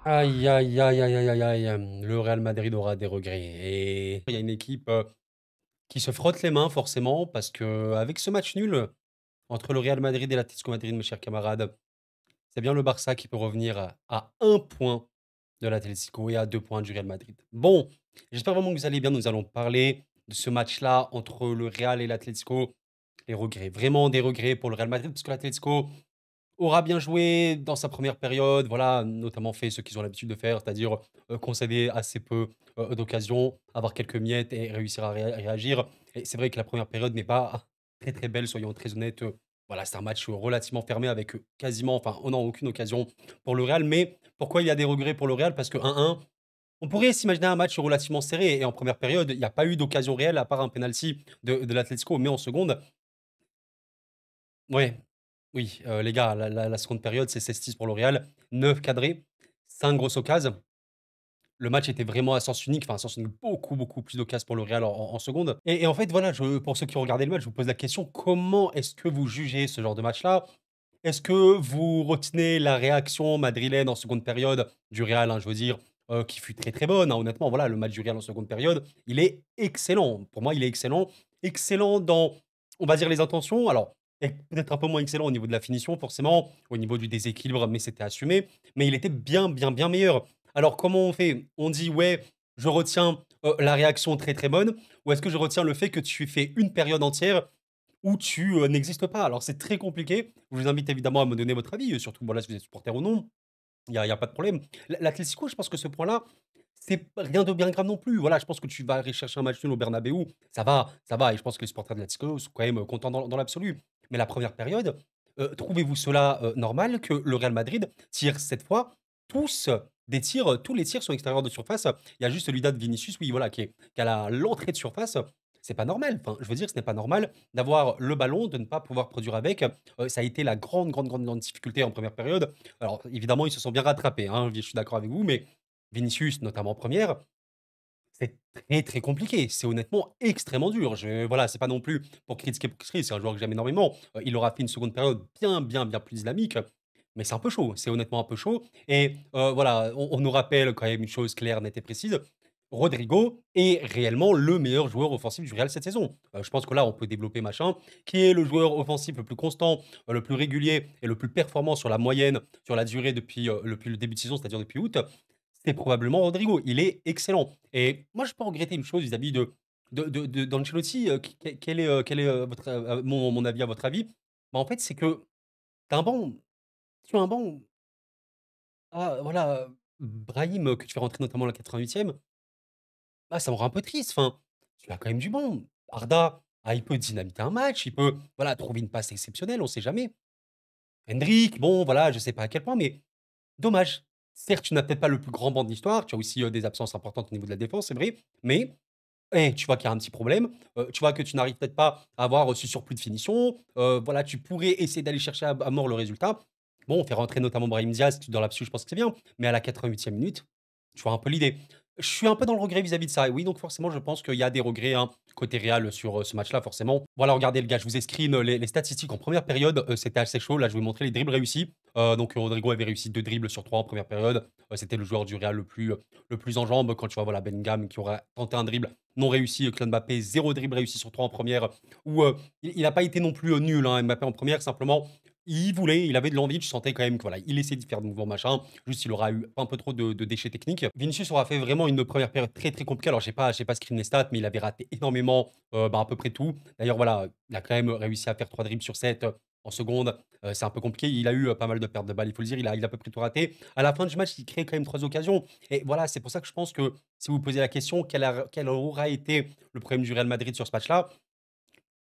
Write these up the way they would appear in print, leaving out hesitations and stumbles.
Aïe, aïe, aïe, aïe, aïe, aïe, aïe, le Real Madrid aura des regrets et il y a une équipe, qui se frotte les mains forcément parce qu'avec ce match nul entre le Real Madrid et l'Atlético Madrid, mes chers camarades, c'est bien le Barça qui peut revenir à 1 point de l'Atlético et à 2 points du Real Madrid. Bon, j'espère vraiment que vous allez bien. Nous allons parler de ce match-là entre le Real et l'Atlético. Les regrets, vraiment des regrets pour le Real Madrid parce que l'Atlético aura bien joué dans sa première période, voilà, notamment fait ce qu'ils ont l'habitude de faire, c'est-à-dire, concéder assez peu, d'occasions, avoir quelques miettes et réussir à réagir et c'est vrai que la première période n'est pas très, très belle, soyons très honnêtes, voilà, c'est un match, relativement fermé avec, quasiment enfin, on n'a aucune occasion pour le Real. Mais pourquoi il y a des regrets pour le Real? Parce que 1-1, on pourrait s'imaginer un match relativement serré et en première période, il n'y a pas eu d'occasion réelle à part un penalty de l'Atlético, mais en seconde, ouais, oui, les gars, la seconde période, c'est 16-6 pour le Real, 9 cadrés, 5 grosses occasions. Le match était vraiment à sens unique, enfin à sens unique, beaucoup, beaucoup plus d'occasions pour le Real en seconde et en fait, voilà, je pour ceux qui ont regardé le match, je vous pose la question: comment est-ce que vous jugez ce genre de match-là? Est-ce que vous retenez la réaction madrilène en seconde période du Real, hein, je veux dire, qui fut très, très bonne, hein, honnêtement, voilà, le match du Real en seconde période, il est excellent. Pour moi, il est excellent. Excellent dans, on va dire, les intentions, alors et peut-être un peu moins excellent au niveau de la finition forcément, au niveau du déséquilibre, mais c'était assumé. Mais il était bien, bien, bien meilleur. Alors comment on fait? On dit: «Ouais, je retiens, la réaction très, très bonne» ou est-ce que je retiens le fait que tu fais une période entière où tu, n'existes pas? Alors c'est très compliqué. Je vous invite évidemment à me donner votre avis, surtout, voilà, si vous êtes supporter ou non. Il y a pas de problème. L'Atlético, je pense que ce point-là, c'est rien de bien grave non plus. Voilà, je pense que tu vas aller chercher un match nul au Bernabéu, ça va et je pense que les supporters de l'Atlético sont quand même, contents dans l'absolu. Mais la première période, trouvez-vous cela, normal que le Real Madrid tire cette fois tous des tirs, tous les tirs sont extérieurs de surface? Il y a juste celui-là de Vinicius, oui, voilà, qui a l'entrée de surface. C'est pas normal. Enfin, je veux dire, ce n'est pas normal d'avoir le ballon, de ne pas pouvoir produire avec. Ça a été la grande, grande, grande, grande difficulté en première période. Alors évidemment, ils se sont bien rattrapés, hein, je suis d'accord avec vous, mais Vinicius, notamment en première, c'est très, très compliqué. C'est honnêtement extrêmement dur. Voilà, c'est pas non plus pour critiquer, c'est un joueur que j'aime énormément. Il aura fait une seconde période bien, bien, bien plus dynamique, mais c'est un peu chaud. C'est honnêtement un peu chaud et voilà, on nous rappelle quand même une chose claire, nette et précise. Rodrigo est réellement le meilleur joueur offensif du Real cette saison. Je pense que là, on peut développer machin, qui est le joueur offensif le plus constant, le plus régulier et le plus performant sur la moyenne, sur la durée depuis le début de saison, c'est-à-dire depuis août. C'est probablement Rodrigo. Il est excellent et moi, je peux regretter une chose vis-à-vis d'Ancelotti, quel est, votre, mon avis à votre avis? Bah, en fait, c'est que tu as un banc tu as un banc, voilà, Brahim, que tu fais rentrer notamment à la 88e, bah, ça me rend un peu triste. Enfin, tu as quand même du bon. Arda, il peut dynamiter un match, il peut, voilà, trouver une passe exceptionnelle, on sait jamais. Hendrick, bon, voilà, je sais pas à quel point, mais dommage. Certes, tu n'as peut-être pas le plus grand banc de l'histoire, tu as aussi, des absences importantes au niveau de la défense, c'est vrai, mais tu vois qu'il y a un petit problème, tu vois que tu n'arrives peut-être pas à avoir ce surplus de finition, voilà, tu pourrais essayer d'aller chercher à mort le résultat. Bon, on fait rentrer notamment Brahim Diaz, qui dans l'absolu, je pense que c'est bien, mais à la 88e minute, tu vois un peu l'idée. Je suis un peu dans le regret vis-à-vis de ça et oui, donc forcément, je pense qu'il y a des regrets, hein, côté Real sur, ce match-là, forcément. Voilà, regardez, le gars, je vous ai screen, les statistiques en première période, c'était assez chaud. Là, je vais vous montrer les dribbles réussis. Donc, Rodrigo avait réussi 2 dribbles sur 3 en première période. C'était le joueur du Real le plus en jambes. Quand tu vois, voilà, Bellingham qui aura tenté un dribble non réussi, Kylian Mbappé, 0 dribble réussi sur 3 en première, où, il n'a pas été non plus, nul, hein, Mbappé en première, simplement, il voulait, il avait de l'envie, tu sentais quand même que, voilà, il essayait de faire de mouvements, machin. Juste, il aura eu un peu trop de déchets techniques. Vinicius aura fait vraiment une première période très, très compliquée. Alors, j'ai pas screen les stats, mais il avait raté énormément, à peu près tout. D'ailleurs, voilà, il a quand même réussi à faire 3 dribbles sur 7 en seconde. C'est un peu compliqué. Il a eu, pas mal de pertes de balles, il faut le dire. Il a à peu près tout raté. À la fin du match, il crée quand même 3 occasions et voilà, c'est pour ça que je pense que si vous vous posez la question, quel aura été le problème du Real Madrid sur ce match-là?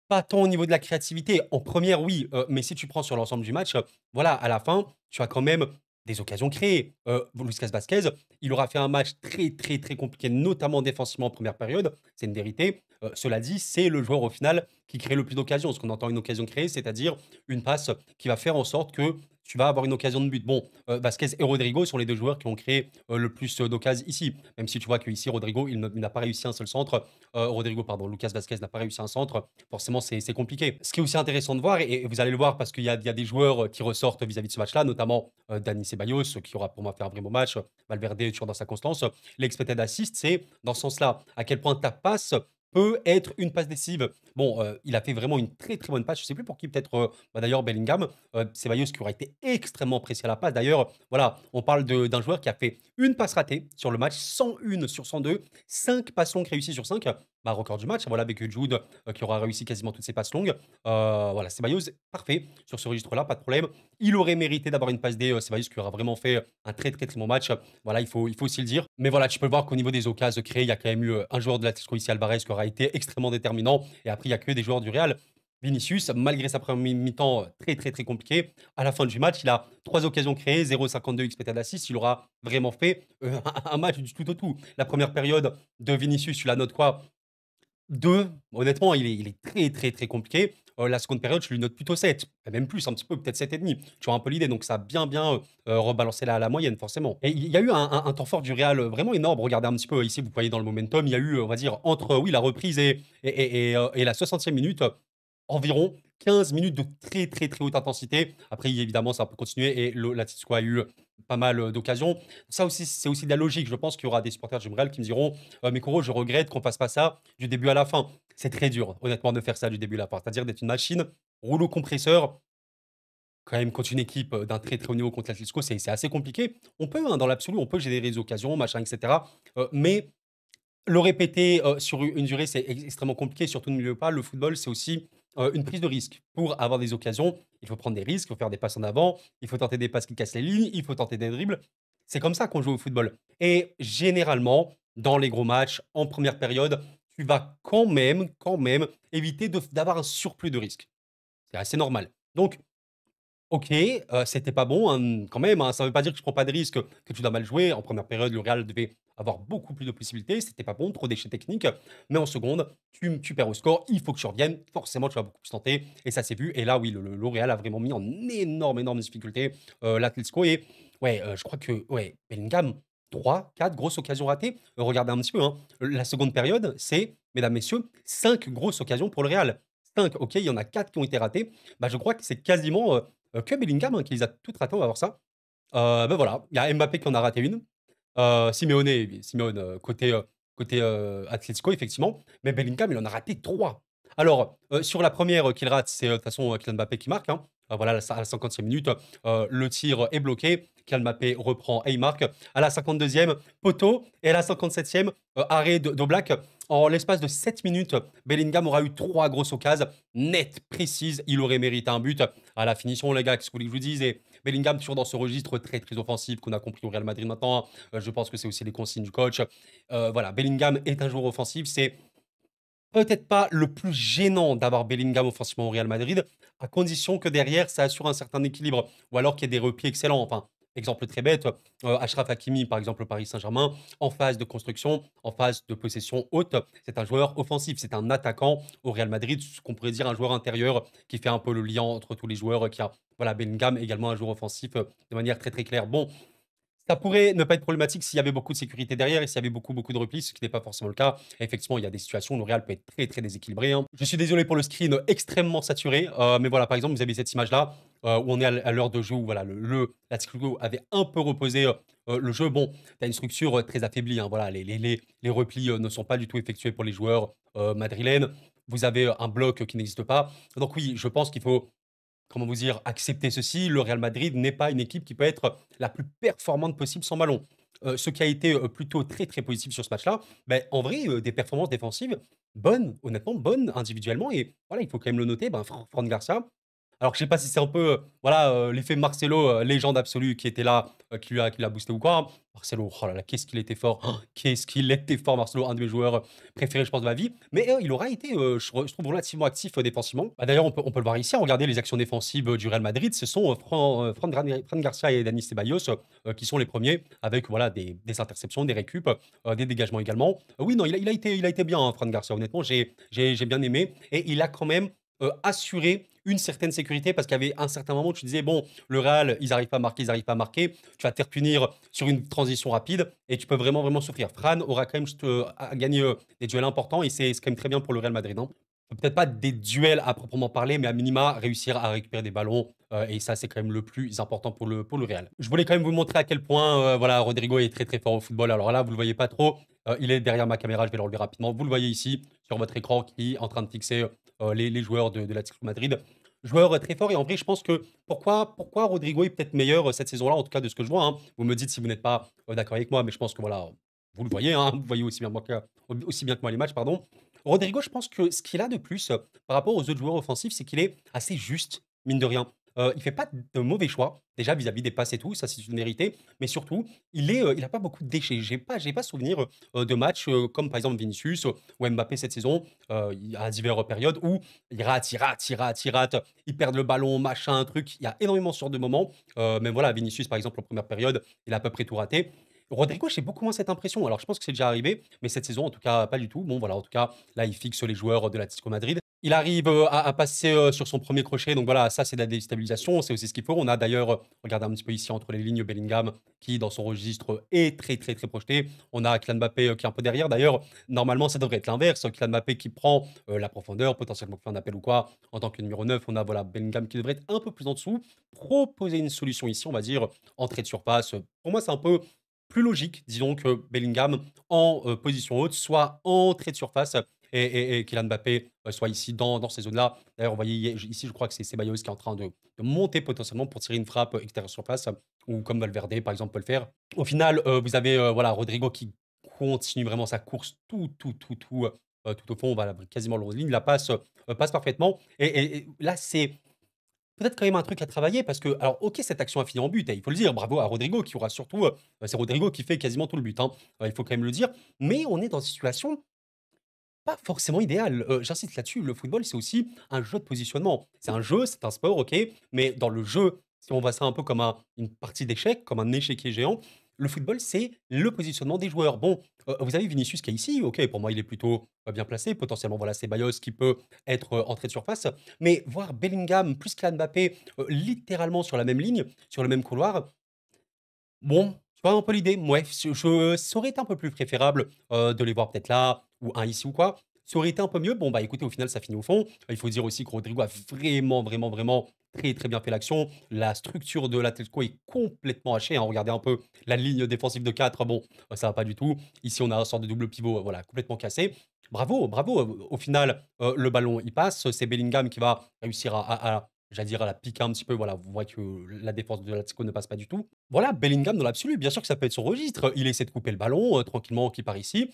Pas tant au niveau de la créativité. En première, oui, mais si tu prends sur l'ensemble du match, voilà, à la fin, tu as quand même des occasions créées. Lucas Vazquez, il aura fait un match très, très, très compliqué, notamment défensivement en première période, c'est une vérité. Cela dit, c'est le joueur au final qui crée le plus d'occasions. Ce qu'on entend une occasion créée, c'est-à-dire une passe qui va faire en sorte que tu vas avoir une occasion de but. Bon, Vasquez et Rodrigo sont les 2 joueurs qui ont créé, le plus, d'occasions ici. Même si tu vois qu'ici Rodrigo, il n'a pas réussi un seul centre, Rodrigo pardon, Lucas Vasquez n'a pas réussi un centre. Forcément, c'est compliqué. Ce qui est aussi intéressant de voir et vous allez le voir parce qu'il y a des joueurs, qui ressortent vis-à-vis de ce match-là, notamment, Dani Ceballos, qui aura pour moi fait un vrai beau match. Valverde est toujours dans sa constance. L'expected assist, c'est dans ce sens-là, à quel point ta passe peut être une passe décisive. Bon, il a fait vraiment une très, très bonne passe. Je ne sais plus pour qui, peut-être, d'ailleurs Bellingham, Ceballos qui aura été extrêmement précis à la passe. D'ailleurs, voilà, on parle d'un joueur qui a fait une passe ratée sur le match, 101 sur 102, 5 passes longues réussies sur 5. Bah, record du match, voilà, avec Jude, qui aura réussi quasiment toutes ses passes longues. Voilà, Ceballos, parfait sur ce registre-là, pas de problème. Il aurait mérité d'avoir une passe D, Ceballos qui aura vraiment fait un très, très, très bon match. Voilà, il faut aussi le dire. Mais voilà, tu peux voir qu'au niveau des occasions créées, il y a quand même eu, un joueur de l'Atlético ici, Alvarez, qui aura été extrêmement déterminant. Et après, il y a que des joueurs du Real. Vinicius, malgré sa première mi-temps, très, très, très compliquée, à la fin du match, il a 3 occasions créées, 0,52 expected assist. Il aura vraiment fait, un match du tout au tout. La première période de Vinicius, tu la notes quoi? 2. Honnêtement, il est très, très, très compliqué. La seconde période, je lui note plutôt 7, et même plus, un petit peu, peut-être 7,5. Tu vois un peu l'idée, donc ça a bien, bien, rebalancé la moyenne, forcément. Et il y a eu un temps fort du Real, vraiment énorme. Regardez un petit peu ici, vous voyez dans le momentum, il y a eu, on va dire, entre, oui, la reprise et la 60e minute, environ 15 minutes de très, très, très haute intensité. Après, évidemment, ça peut continuer et l'Atlético a eu pas mal, d'occasions. Ça aussi, c'est aussi de la logique. Je pense qu'il y aura des supporters du Real qui me diront: mais Koro, je regrette qu'on fasse pas ça du début à la fin». C'est très dur, honnêtement, de faire ça du début à la fin. C'est-à-dire d'être une machine, rouleau compresseur, quand même, contre une équipe, d'un très, très haut niveau contre l'Atlético, c'est assez compliqué. On peut, hein, dans l'absolu, on peut générer des occasions, machin, et cetera. Mais le répéter, sur une durée, c'est extrêmement compliqué, surtout n'oubliez pas, le football, c'est aussi, une prise de risque. Pour avoir des occasions, il faut prendre des risques, il faut faire des passes en avant, il faut tenter des passes qui cassent les lignes, il faut tenter des dribbles. C'est comme ça qu'on joue au football et généralement, dans les gros matchs, en première période, tu vas quand même éviter d'avoir un surplus de risques. C'est assez normal. Donc OK, c'était pas bon, quand même, hein. Ça veut pas dire que je prends pas de risque, que tu dois mal jouer. En première période, le Real devait avoir beaucoup plus de possibilités. C'était pas bon, trop déchets techniques. Mais en seconde, tu perds au score, il faut que tu reviennes. Forcément, tu vas beaucoup plus tenter et ça s'est vu. Et là, oui, le Real a vraiment mis en énorme, énorme difficulté, l'Atlético et ouais, je crois que, ouais, Bellingham, 3, 4 grosses occasions ratées. Regardez un petit peu, hein. La seconde période, c'est, mesdames, messieurs, 5 grosses occasions pour le Real. 5, OK, il y en a 4 qui ont été ratées. Bah, je crois que c'est quasiment, que Bellingham, hein, qui les a toutes ratées, on va voir ça. Bah, voilà, il y a Mbappé qui en a raté une, Simeone, côté, Atlético effectivement, mais Bellingham, il en a raté 3. Alors, sur la première qu'il rate, c'est, de toute façon, Kylian Mbappé qui marque, hein. Voilà, à la 50e minute, le tir est bloqué, Kylian Mbappé reprend et il marque. À la 52e, poteau et à la 57e, arrêt d'Oblak. En l'espace de 7 minutes, Bellingham aura eu 3 grosses occasions, nettes, précises. Il aurait mérité un but. À la finition, les gars, qu'est-ce que vous voulez que je vous dise? Et Bellingham, toujours dans ce registre très, très offensif qu'on a compris au Real Madrid maintenant. Je pense que c'est aussi les consignes du coach. Voilà, Bellingham est un joueur offensif. C'est peut-être pas le plus gênant d'avoir Bellingham offensivement au Real Madrid, à condition que derrière, ça assure un certain équilibre. Ou alors qu'il y ait des replis excellents. Enfin, exemple très bête, Achraf Hakimi, par exemple, au Paris Saint-Germain, en phase de construction, en phase de possession haute, c'est un joueur offensif, c'est un attaquant au Real Madrid, ce qu'on pourrait dire un joueur intérieur qui fait un peu le lien entre tous les joueurs, qui a, voilà, Bellingham également un joueur offensif de manière très très claire. Bon, ça pourrait ne pas être problématique s'il y avait beaucoup de sécurité derrière et s'il y avait beaucoup, beaucoup de replis, ce qui n'est pas forcément le cas. Effectivement, il y a des situations où le Real peut être très, très déséquilibré, hein. Je suis désolé pour le screen extrêmement saturé, mais voilà, par exemple, vous avez cette image-là, où on est à l'heure de jeu où voilà, l'Atlético avait un peu reposé le jeu. Bon, tu as une structure très affaiblie, hein, voilà, les replis ne sont pas du tout effectués pour les joueurs madrilènes. Vous avez un bloc qui n'existe pas. Donc oui, je pense qu'il faut, comment vous dire, accepter ceci, le Real Madrid n'est pas une équipe qui peut être la plus performante possible sans ballon. Ce qui a été, plutôt très, très positif sur ce match-là, beh, en vrai, des performances défensives bonnes, honnêtement bonnes individuellement et voilà, il faut quand même le noter, ben, Fran Garcia, alors je sais pas si c'est un peu, voilà, l'effet Marcelo, légende absolue qui était là, qui l'a boosté ou quoi, hein. Marcelo, oh là là, qu'est-ce qu'il était fort! Qu'est-ce qu'il était fort Marcelo, un de mes joueurs, préférés je pense de ma vie. Mais, il aura été, je trouve relativement actif, défensivement. Bah, d'ailleurs on peut le voir ici, hein, regardez les actions défensives, du Real Madrid, ce sont, Fran Garcia et Dani Ceballos, qui sont les premiers avec voilà des interceptions, des récup, des dégagements également. Oui non, il a été bien, hein, Fran Garcia honnêtement, j'ai bien aimé et il a quand même, assuré une certaine sécurité parce qu'il y avait un certain moment où tu disais: «Bon, le Real, ils arrivent pas à marquer, ils arrivent pas à marquer». Tu vas te faire punir sur une transition rapide et tu peux vraiment, vraiment souffrir. Fran aura quand même à gagner, des duels importants et c'est quand même très bien pour le Real Madrid, hein. Peut-être pas des duels à proprement parler, mais à minima, réussir à récupérer des ballons, et ça, c'est quand même le plus important pour le Real. Je voulais quand même vous montrer à quel point, voilà, Rodrigo est très, très fort au football. Alors là, vous le voyez pas trop, il est derrière ma caméra, je vais l'enlever rapidement. Vous le voyez ici, sur votre écran, qui est en train de fixer, les joueurs de l'Atlético Madrid. Joueur, très fort et en vrai, je pense que pourquoi Rodrigo est peut-être meilleur, cette saison-là, en tout cas de ce que je vois, hein. Vous me dites si vous n'êtes pas, d'accord avec moi, mais je pense que voilà, vous le voyez, hein, vous voyez aussi bien que moi les matchs, pardon. Rodrigo, je pense que ce qu'il a de plus, par rapport aux autres joueurs offensifs, c'est qu'il est assez juste, mine de rien. Il fait pas de mauvais choix, déjà vis-à-vis des passes et tout, ça c'est une vérité, mais surtout, il a pas beaucoup de déchets. J'ai pas souvenir, de matchs, comme par exemple Vinicius, ou Mbappé cette saison, à diverses périodes où ils ratent, ils perdent le ballon, machin, truc. Il y a énormément ce genre de moments, même voilà, Vinicius par exemple en première période, il a à peu près tout raté. Rodrigo, j'ai beaucoup moins cette impression. Alors je pense que c'est déjà arrivé, mais cette saison en tout cas pas du tout. Bon voilà, en tout cas, là il fixe les joueurs de l'Atlético Madrid. Il arrive, à passer, sur son premier crochet, donc voilà, ça c'est de la déstabilisation, c'est aussi ce qu'il faut. On a d'ailleurs, regardez un petit peu ici entre les lignes, Bellingham qui dans son registre est très, très, très projeté. On a Kylian Mbappé, qui est un peu derrière. D'ailleurs, normalement ça devrait être l'inverse, Kylian Mbappé qui prend, la profondeur, potentiellement fait un appel ou quoi. En tant que numéro 9, on a voilà Bellingham qui devrait être un peu plus en dessous, proposer une solution ici, on va dire, entrée de surface. Pour moi, c'est un peu plus logique, disons que Bellingham en, position haute, soit entrée de surface et Kylian Mbappé, soit ici dans ces zones-là. D'ailleurs, vous voyez ici, je crois que c'est Ceballos qui est en train de monter potentiellement pour tirer une frappe, extérieure surface ou comme Valverde, par exemple, peut le faire. Au final, vous avez, voilà, Rodrigo qui continue vraiment sa course tout au fond, voilà, quasiment le long de ligne. La passe, passe parfaitement et là, c'est peut-être quand même un truc à travailler parce que alors OK, cette action a fini en but et il faut le dire, bravo à Rodrigo qui aura surtout, c'est Rodrigo qui fait quasiment tout le but, hein, il faut quand même le dire. Mais on est dans une situation pas forcément idéale, j'insiste là-dessus, le football, c'est aussi un jeu de positionnement. C'est un jeu, c'est un sport, OK, mais dans le jeu, si on voit ça un peu comme une partie d'échecs, comme un échiquier géant, le football, c'est le positionnement des joueurs. Bon, vous avez Vinicius qui est ici, OK, pour moi, il est plutôt, bien placé. Potentiellement, voilà, c'est Ceballos qui peut être, entrée de surface. Mais voir Bellingham plus Kylian Mbappé, littéralement sur la même ligne, sur le même couloir, bon, tu vois un peu l'idée? Mouais, ça aurait été un peu plus préférable, de les voir peut-être là ou un ici ou quoi. Ça aurait été un peu mieux. Bon, bah, écoutez, au final, ça finit au fond. Il faut dire aussi que Rodrigo a vraiment, vraiment, vraiment très, très bien fait l'action. La structure de l'Atlético est complètement hachée, hein. Regardez un peu la ligne défensive de 4. Bon, ça va pas du tout. Ici, on a un sorte de double pivot, voilà, complètement cassé. Bravo, bravo, au final, le ballon, il passe. C'est Bellingham qui va réussir j'allais dire à la piquer un petit peu. Voilà, vous voyez que la défense de l'Atlético ne passe pas du tout. Voilà, Bellingham dans l'absolu, bien sûr que ça peut être son registre. Il essaie de couper le ballon, tranquillement qui part ici.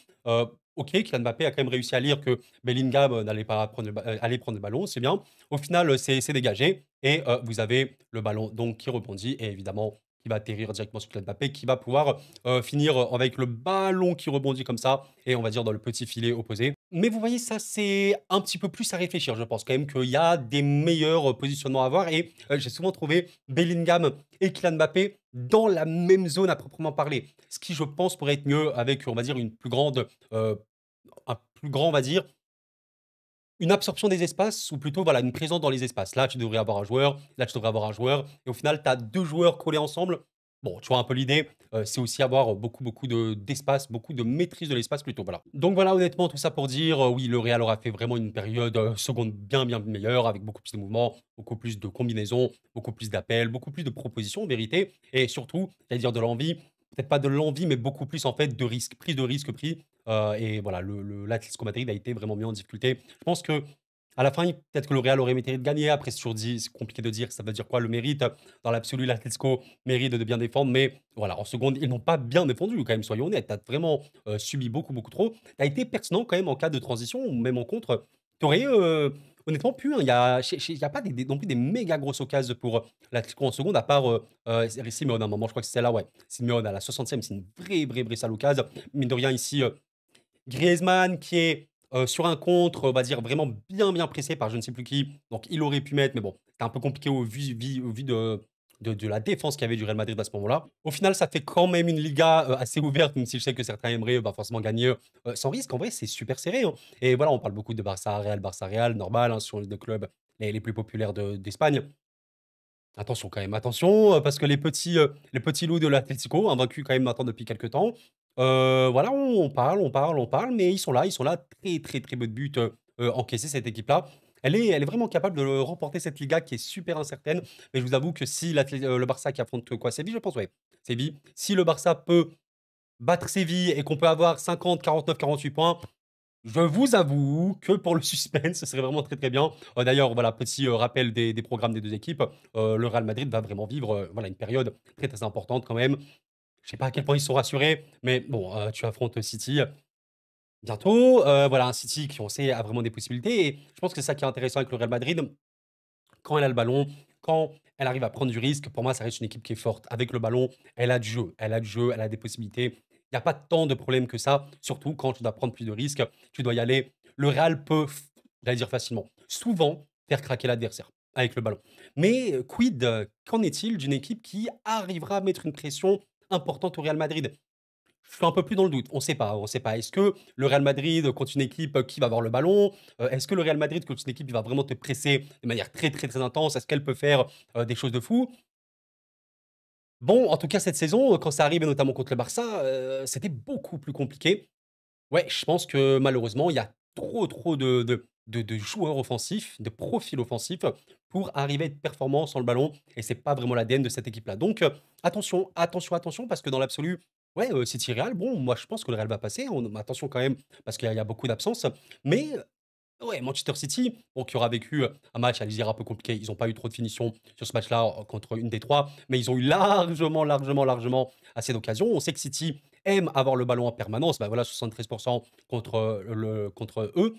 OK, Kylian Mbappé a quand même réussi à lire que Bellingham, n'allait pas prendre allait prendre le ballon, c'est bien. Au final, c'est dégagé et vous avez le ballon donc qui rebondit et évidemment qui va atterrir directement sur Kylian Mbappé, qui va pouvoir, finir, avec le ballon qui rebondit comme ça et on va dire dans le petit filet opposé. Mais vous voyez, ça, c'est un petit peu plus à réfléchir. Je pense quand même qu'il y a des meilleurs, positionnements à avoir et j'ai souvent trouvé Bellingham et Kylian Mbappé dans la même zone à proprement parler. Ce qui, je pense, pourrait être mieux avec, on va dire, une plus grande, un plus grand, on va dire, une absorption des espaces ou plutôt, voilà, une présence dans les espaces. Là, tu devrais avoir un joueur, là, tu devrais avoir un joueur et au final, tu as 2 joueurs collés ensemble. Bon, tu vois un peu l'idée, c'est aussi avoir, beaucoup, beaucoup d'espace, beaucoup de maîtrise de l'espace plutôt, voilà. Donc voilà, honnêtement, tout ça pour dire, oui, le Real aura fait vraiment une période, seconde bien, bien meilleure avec beaucoup plus de mouvements, beaucoup plus de combinaisons, beaucoup plus d'appels, beaucoup plus de propositions en vérité et surtout, j'allais dire de l'envie, peut-être pas de l'envie, mais beaucoup plus en fait de risques, prise de risques pris, et voilà, l'Atlético Madrid a été vraiment mis en difficulté. Je pense que à la fin, peut-être que le Real aurait mérité de gagner. Après, c'est compliqué de dire, ça veut dire quoi le mérite? Dans l'absolu, l'Atlético mérite de bien défendre, mais voilà, en seconde, ils n'ont pas bien défendu quand même, soyons honnêtes. Tu as vraiment, subi beaucoup, beaucoup trop. Tu as été pertinent quand même en cas de transition ou même en contre. Tu aurais, honnêtement pu, hein, il y a pas non plus des méga grosses occasions pour, l'Atlético en seconde à part, c'est Simeone à un moment, je crois que c'est celle-là, ouais. Simeone à la 60e, c'est une vraie, vraie, vraie sale occasion. Mine de rien ici, Griezmann qui est, sur un contre, on va dire vraiment bien, bien pressé par je ne sais plus qui, donc il aurait pu mettre, mais bon, c'était un peu compliqué au vu de la défense qu'il y avait du Real Madrid à ce moment-là. Au final, ça fait quand même une Liga, assez ouverte, même si je sais que certains aimeraient, bah, forcément gagner, sans risque. En vrai, c'est super serré, hein et voilà, on parle beaucoup de Barça-Real, normal, hein, ce sont les 2 clubs les plus populaires d'Espagne. Attention quand même, attention, parce que les petits loups de l'Atlético, invaincus quand même maintenant depuis quelques temps, voilà, on parle, on parle, on parle, mais ils sont là, très, très, très peu de buts, encaissés cette équipe-là. Elle est vraiment capable de remporter cette Liga qui est super incertaine, mais je vous avoue que si le Barça qui affronte quoi? Séville, je pense, ouais, Séville. Si le Barça peut battre Séville et qu'on peut avoir 50, 49, 48 points, je vous avoue que pour le suspense, ce serait vraiment très, très bien. D'ailleurs, voilà, petit, rappel des programmes des 2 équipes. Le Real Madrid va vraiment vivre, voilà, une période très, très importante quand même. Je sais pas à quel point ils sont rassurés, mais bon, tu affrontes City bientôt. Voilà, un City qui, on sait, a vraiment des possibilités et je pense que c'est ça qui est intéressant avec le Real Madrid. Quand elle a le ballon, quand elle arrive à prendre du risque, pour moi, ça reste une équipe qui est forte. Avec le ballon, elle a du jeu, elle a du jeu, elle a des possibilités. Il y a pas tant de problèmes que ça, surtout quand tu dois prendre plus de risques, tu dois y aller. Le Real peut, j'allais dire facilement, souvent faire craquer l'adversaire avec le ballon. Mais quid, qu'en est-il d'une équipe qui arrivera à mettre une pression importante au Real Madrid? Je suis un peu plus dans le doute. On sait pas, on sait pas. Est-ce que le Real Madrid contre une équipe qui va avoir le ballon? Est-ce que le Real Madrid contre une équipe qui va vraiment te presser de manière très, très, très intense? Est-ce qu'elle peut faire, des choses de fou? Bon, en tout cas, cette saison, quand ça arrive et notamment contre le Barça, c'était beaucoup plus compliqué. Ouais, je pense que malheureusement, il y a trop, trop de joueurs offensifs, de profils offensifs pour arriver à être performant sans le ballon et c'est pas vraiment l'ADN de cette équipe-là. Donc attention, attention, attention parce que dans l'absolu, ouais, City Real, bon, moi je pense que le Real va passer. Attention quand même parce qu'il y a beaucoup d'absences. Mais ouais, Manchester City, bon, qui aura vécu, un match, à dire, un peu compliqué. Ils n'ont pas eu trop de finition sur ce match-là, contre une des 3, mais ils ont eu largement, largement, largement assez d'occasions. On sait que City aime avoir le ballon en permanence. Bah, voilà, 73 contre, contre eux.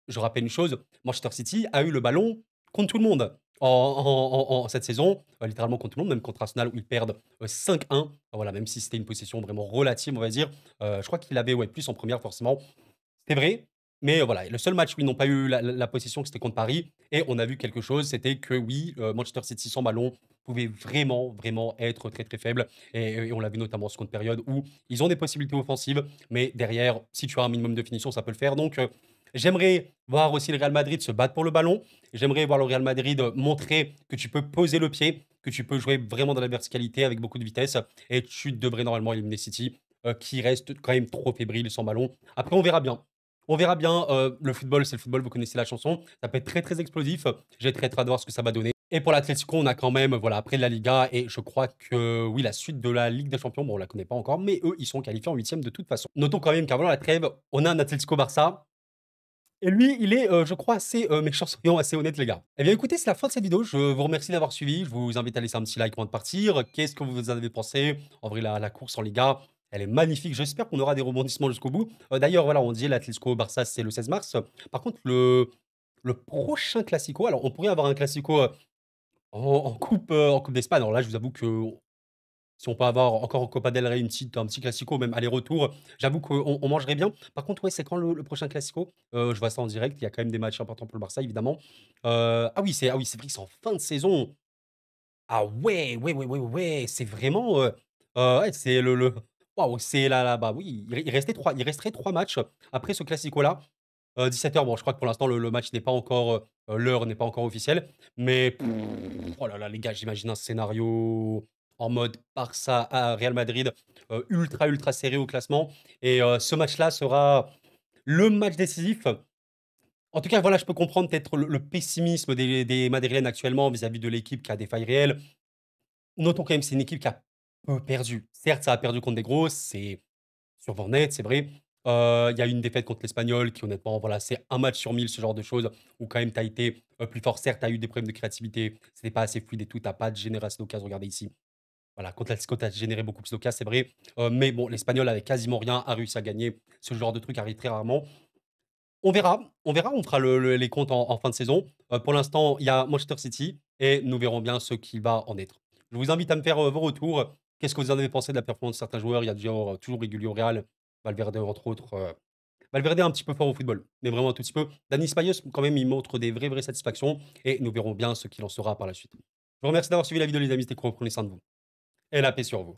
Je rappelle une chose, Manchester City a eu le ballon contre tout le monde en cette saison, littéralement contre tout le monde, même contre Arsenal où ils perdent, 5-1. Voilà, même si c'était une possession vraiment relative, on va dire. Je crois qu'il avait, ouais, plus en première forcément. C'est vrai, mais voilà, le seul match où ils n'ont pas eu la possession, c'était contre Paris et on a vu quelque chose, c'était que oui, Manchester City sans ballon pouvait vraiment, vraiment être très, très faible et on l'a vu notamment en seconde période où ils ont des possibilités offensives, mais derrière, si tu as un minimum de finition, ça peut le faire. Donc, j'aimerais voir aussi le Real Madrid se battre pour le ballon. J'aimerais voir le Real Madrid, montrer que tu peux poser le pied, que tu peux jouer vraiment dans la verticalité avec beaucoup de vitesse et tu devrais normalement éliminer City, qui reste quand même trop fébrile sans ballon. Après, on verra bien. On verra bien, le football, c'est le football, vous connaissez la chanson. Ça peut être très, très explosif. J'ai très hâte de voir ce que ça va donner. Et pour l'Atlético, on a quand même, voilà, après la Liga et je crois que, oui, la suite de la Ligue des Champions, bon, on la connaît pas encore, mais eux, ils sont qualifiés en huitième de toute façon. Notons quand même qu'avant la trêve, on a un Atlético Barça et lui, il est, je crois, assez, méchant, soyons assez honnêtes, les gars. Eh bien, écoutez, c'est la fin de cette vidéo. Je vous remercie d'avoir suivi. Je vous invite à laisser un petit like avant de partir. Qu'est-ce que vous en avez pensé? En vrai, la course en Liga, elle est magnifique. J'espère qu'on aura des rebondissements jusqu'au bout. D'ailleurs, voilà, on dit l'Atlético Barça, c'est le 16 mars. Par contre, le prochain classico, alors on pourrait avoir un classico, en coupe d'Espagne. Alors là, je vous avoue que si on peut avoir encore en Copa del Rey un petit classico, même aller-retour, j'avoue qu'on mangerait bien. Par contre, ouais, c'est quand le prochain classico? Je vois ça en direct, il y a quand même des matchs importants pour le Barça, évidemment. Ah oui, c'est vrai que c'est en fin de saison. Ah ouais, ouais, ouais, ouais, ouais, c'est vraiment, ouais, c'est le waouh, c'est là bah, oui, il resterait 3 matchs après ce classico-là. 17 h, bon, je crois que pour l'instant, le match n'est pas encore, l'heure n'est pas encore officielle, mais oh là là, les gars, j'imagine un scénario en mode Barça à Real Madrid, ultra, ultra serré au classement et ce match-là sera le match décisif. En tout cas, voilà, je peux comprendre peut-être le pessimisme des madrilènes actuellement vis-à-vis de l'équipe qui a des failles réelles. Notons quand même, c'est une équipe qui a peu perdu. Certes, ça a perdu contre des grosses, c'est sur net, c'est vrai. Il y a eu une défaite contre l'Espagnol qui honnêtement, voilà, c'est un match sur 1000, ce genre de choses, où quand même tu as été, plus fort. Certes, tu as eu des problèmes de créativité, c'était pas assez fluide et tout, tu pas de génération d'occasions, regardez ici. Voilà, contre l'Atlético, tu as généré beaucoup plus d'occasions, c'est vrai. Mais bon, l'Espagnol avec quasiment rien a réussi à gagner. Ce genre de truc arrive très rarement. On verra, on fera les comptes en fin de saison. Pour l'instant, il y a Manchester City et nous verrons bien ce qui va en être. Je vous invite à me faire, vos retours. Qu'est-ce que vous en avez pensé de la performance de certains joueurs? Il y a du genre, toujours régulier au Real, Valverde entre autres, Valverde un petit peu fort au football, mais vraiment un tout petit peu. Dani Ceballos quand même, il montre des vraies, vraies satisfactions et nous verrons bien ce qu'il en sera par la suite. Je vous remercie d'avoir suivi la vidéo les amis, c'était cool, prenez soin de vous et la paix sur vous.